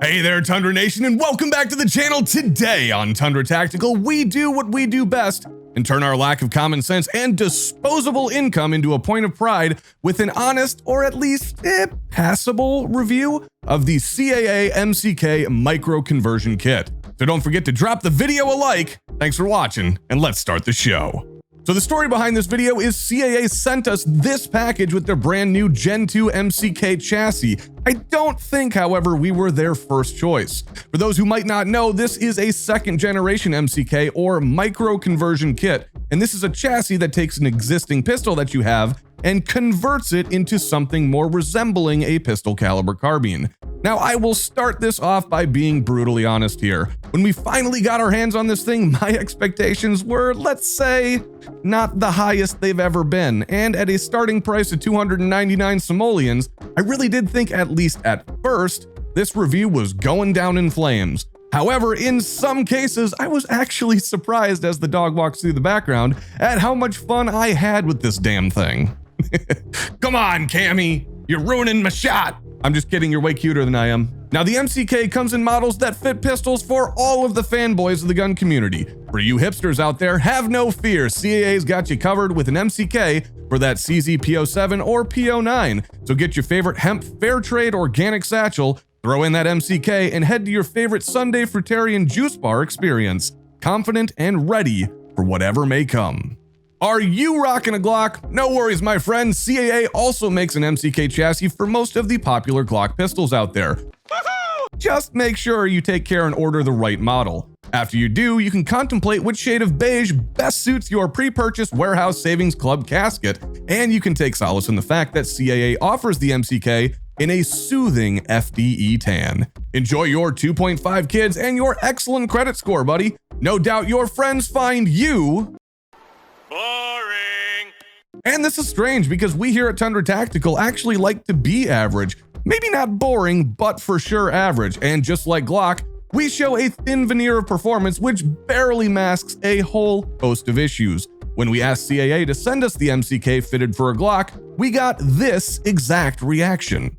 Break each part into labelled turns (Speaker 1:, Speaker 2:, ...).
Speaker 1: Hey there, Tundra Nation, and welcome back to the channel. Today on Tundra Tactical, we do what we do best and turn our lack of common sense and disposable income into a point of pride with an honest, or at least passable review of the CAA MCK Micro Conversion Kit. So don't forget to drop the video a like. Thanks for watching, and let's start the show. So the story behind this video is CAA sent us this package with their brand new Gen 2 MCK chassis. I don't think, however, we were their first choice. For those who might not know, this is a second generation MCK or micro conversion kit, and this is a chassis that takes an existing pistol that you have and converts it into something more resembling a pistol caliber carbine. Now, I will start this off by being brutally honest here. When we finally got our hands on this thing, my expectations were, let's say, not the highest they've ever been, and at a starting price of 299 simoleons, I really did think, at least at first, this review was going down in flames. However, in some cases, I was actually surprised as the dog walks through the background at how much fun I had with this damn thing. Come on, Cammy, you're ruining my shot. I'm just kidding, you're way cuter than I am. Now, the MCK comes in models that fit pistols for all of the fanboys of the gun community. For you hipsters out there, have no fear, CAA's got you covered with an MCK for that CZ P07 or P09. So get your favorite hemp fair trade organic satchel, throw in that MCK, and head to your favorite Sunday fruitarian juice bar experience, confident and ready for whatever may come. Are you rocking a Glock? No worries, my friend. CAA also makes an MCK chassis for most of the popular Glock pistols out there. Just make sure you take care and order the right model. After you do, you can contemplate which shade of beige best suits your pre-purchase Warehouse Savings Club casket, and you can take solace in the fact that CAA offers the MCK in a soothing FDE tan. Enjoy your 2.5 kids and your excellent credit score, buddy. No doubt your friends find you boring. And this is strange because we here at Tundra Tactical actually like to be average. Maybe not boring, but for sure average. And just like Glock, we show a thin veneer of performance which barely masks a whole host of issues. When we asked CAA to send us the MCK fitted for a Glock, we got this exact reaction.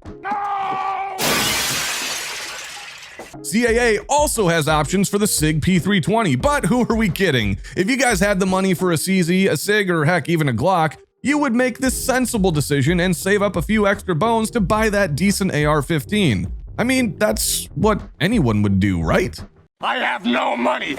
Speaker 1: CAA also has options for the SIG P320, but who are we kidding? If you guys had the money for a CZ, a SIG, or heck, even a Glock, you would make this sensible decision and save up a few extra bones to buy that decent AR-15. I mean, that's what anyone would do, right?
Speaker 2: I have no money.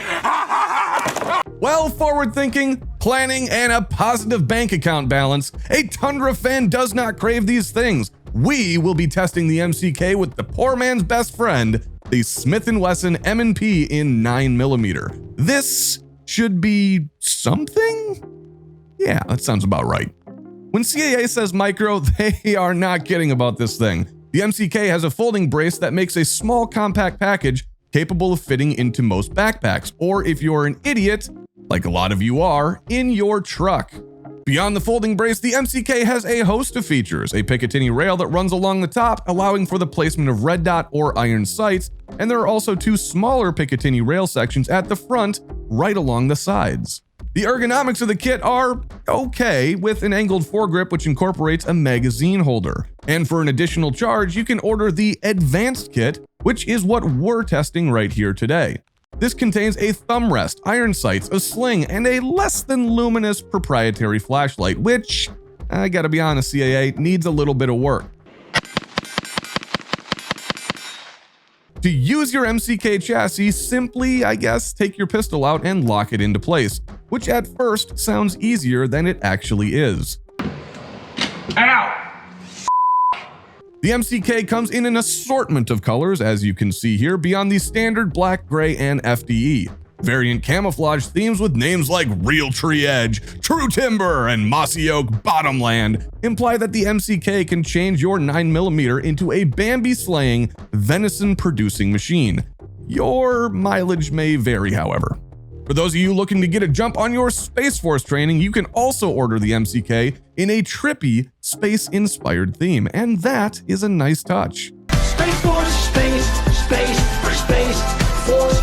Speaker 1: Well, forward thinking, planning, and a positive bank account balance, a Tundra fan does not crave these things. We will be testing the MCK with the poor man's best friend, the Smith & Wesson M&P in 9mm. This should be something? Yeah, that sounds about right. When CAA says micro, they are not kidding about this thing. The MCK has a folding brace that makes a small compact package capable of fitting into most backpacks, or if you're an idiot, like a lot of you are, in your truck. Beyond the folding brace, the MCK has a host of features, a Picatinny rail that runs along the top, allowing for the placement of red dot or iron sights, and there are also two smaller Picatinny rail sections at the front, right along the sides. The ergonomics of the kit are okay, with an angled foregrip which incorporates a magazine holder. And for an additional charge, you can order the advanced kit, which is what we're testing right here today. This contains a thumb rest, iron sights, a sling, and a less than luminous proprietary flashlight, which, I gotta be honest, CAA, needs a little bit of work. To use your MCK chassis, simply, I guess, take your pistol out and lock it into place, which at first sounds easier than it actually is.
Speaker 2: Ow!
Speaker 1: The MCK comes in an assortment of colors, as you can see here, beyond the standard black, gray, and FDE. Variant camouflage themes with names like Real Tree Edge, True Timber, and Mossy Oak Bottomland imply that the MCK can change your 9mm into a Bambi-slaying, venison-producing machine. Your mileage may vary, however. For those of you looking to get a jump on your Space Force training, you can also order the MCK in a trippy, space-inspired theme, and that is a nice touch.
Speaker 3: Space Force, Space Force,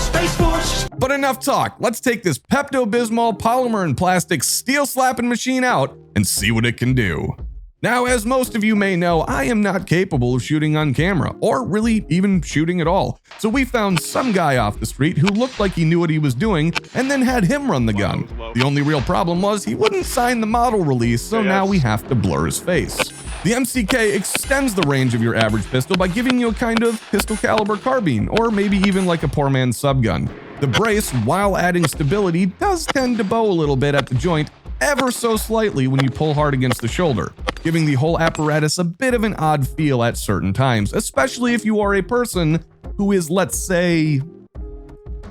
Speaker 3: Space Force.
Speaker 1: But enough talk, let's take this Pepto-Bismol polymer and plastic steel slapping machine out and see what it can do. Now, as most of you may know, I am not capable of shooting on camera, or really even shooting at all. So we found some guy off the street who looked like he knew what he was doing, and then had him run the gun. The only real problem was he wouldn't sign the model release, so now we have to blur his face. The MCK extends the range of your average pistol by giving you a kind of pistol caliber carbine, or maybe even like a poor man's subgun. The brace, while adding stability, does tend to bow a little bit at the joint, ever so slightly when you pull hard against the shoulder, giving the whole apparatus a bit of an odd feel at certain times, especially if you are a person who is, let's say,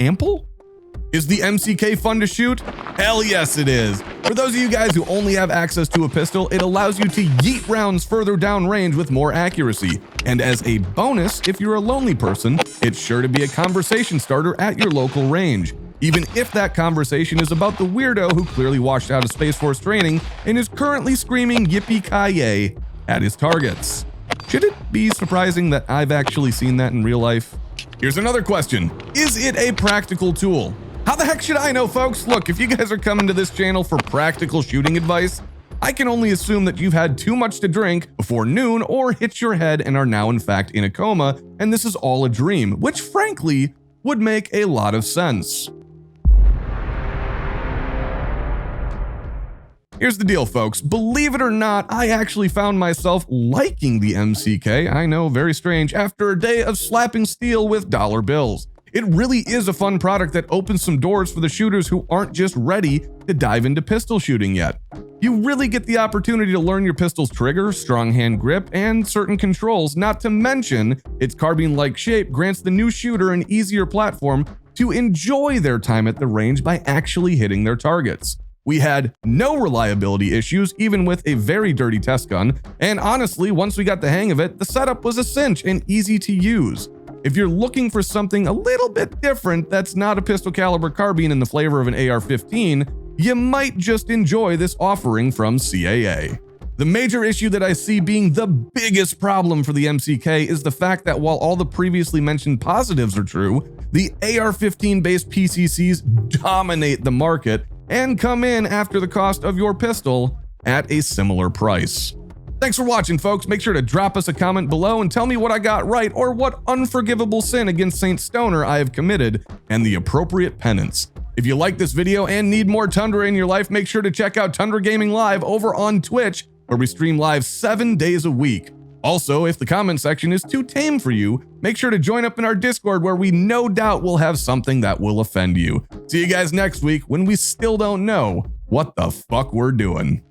Speaker 1: ample? Is the MCK fun to shoot? Hell yes it is. For those of you guys who only have access to a pistol, it allows you to yeet rounds further down range with more accuracy. And as a bonus, if you're a lonely person, it's sure to be a conversation starter at your local range, even if that conversation is about the weirdo who clearly washed out of Space Force training and is currently screaming yippee-ki-yay at his targets. Should it be surprising that I've actually seen that in real life? Here's another question. Is it a practical tool? How the heck should I know, folks? Look, if you guys are coming to this channel for practical shooting advice, I can only assume that you've had too much to drink before noon or hit your head and are now in fact in a coma, and this is all a dream, which frankly would make a lot of sense. Here's the deal, folks. Believe it or not, I actually found myself liking the MCK, I know, very strange, after a day of slapping steel with dollar bills. It really is a fun product that opens some doors for the shooters who aren't just ready to dive into pistol shooting yet. You really get the opportunity to learn your pistol's trigger, strong hand grip, and certain controls, not to mention its carbine-like shape grants the new shooter an easier platform to enjoy their time at the range by actually hitting their targets. We had no reliability issues, even with a very dirty test gun, and honestly, once we got the hang of it, the setup was a cinch and easy to use. If you're looking for something a little bit different that's not a pistol caliber carbine in the flavor of an AR-15, you might just enjoy this offering from CAA. The major issue that I see being the biggest problem for the MCK is the fact that while all the previously mentioned positives are true, the AR-15 based PCCs dominate the market and come in after the cost of your pistol at a similar price. Thanks for watching, folks. Make sure to drop us a comment below and tell me what I got right or what unforgivable sin against Saint Stoner I have committed and the appropriate penance. If you like this video and need more Tundra in your life, make sure to check out Tundra Gaming Live over on Twitch, where we stream live 7 days a week. Also, if the comment section is too tame for you, make sure to join up in our Discord, where we no doubt will have something that will offend you. See you guys next week when we still don't know what the fuck we're doing.